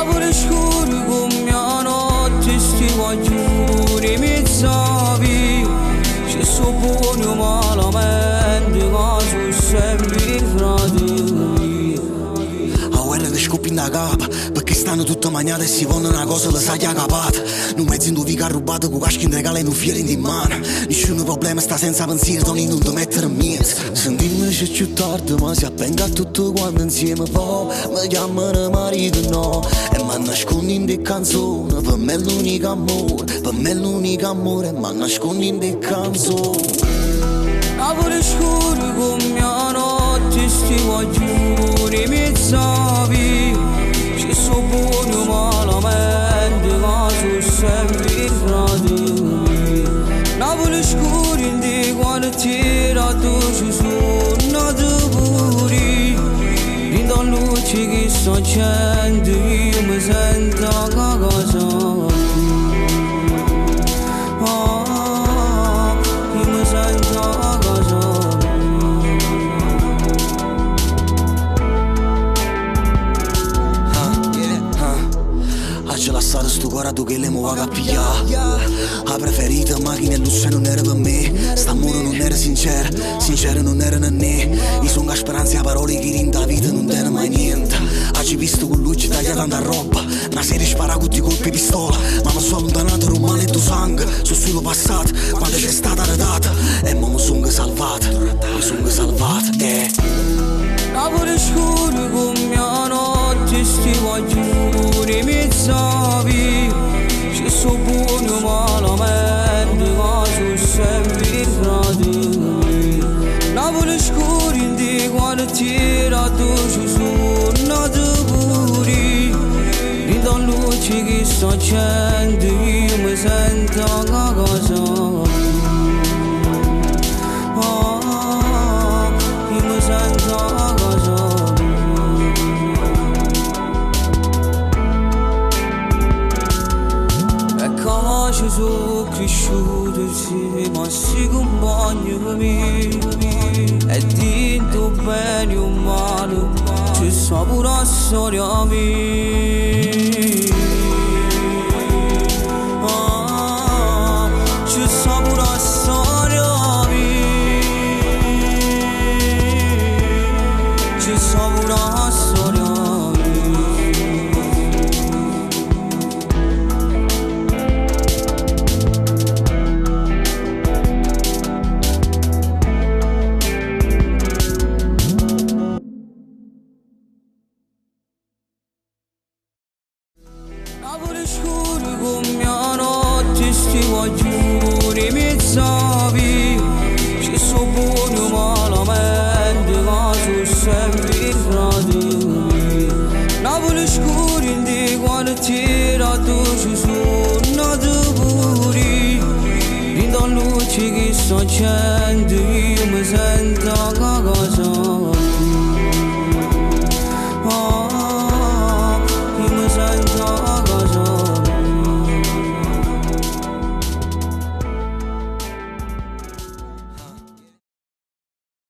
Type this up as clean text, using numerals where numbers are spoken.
Navole scuri come a notte stiamo a giuri mezzavi. Ci so buono malamente caso sempre fratelli. A guerra che scoppi in da capa, perché stanno tutte magnate e si vanno una cosa la sa che ha capata. Non mezzo in due vica rubato con caschi in regalo e non fieri in mano. Nessun problema sta senza pensiero, non ti mettere in mezzo. Sentimmi c'è più tardi ma si appenga tutto quanto insieme poi mi chiamano marito no. E mi nascondi in de canzoni, per me è l'unico amore. Per me è l'unico amore, mi nascondi in de canzoni. Navole scuri come a notte stiamo a giuri mezzavi. Ci so buono malamente caso sempre fratelli. Navole scuri in de quartiere dove ci sono nati pure. In da luce che sto accende io mi sento a casa. Io mi sento a casa. C'è lasciato sto corato che le muova a pigliare. La preferita macchina e luce non era per me. St'amore non era sincero non era né. I sono a speranza a parole che in da vita non tenne mai niente. Oggi visto con luce taglia tanta roba. Una serie spara con tutti i colpi pistola. Ma mi sono allontanato un maledetto sangue. Sono solo passato quando c'è stata la data. E mo mi sono salvato. Mi sono salvato, Navole scuri come a notte stiamo a giuri mezzavi. Ci so buono malamente caso sempre fratelli. Navole scuri in de quartiere dove ci sono nati pure. In da luce che sto accende io mi sento a casa. Io mi sento a casa. E così sono cresciuto insieme a sti compagni miei. E dentro bene o male c'è sta pure la storia mia. C'è sta pure la storia mia. C'è sta pure la storia mia. Navole scuri come a notte stiamo a giuri mezzavi. Ci so buono malamente caso sempre fratelli. Navole scuri in de quartiere dove ci sono nati pure. In da luce che sto accende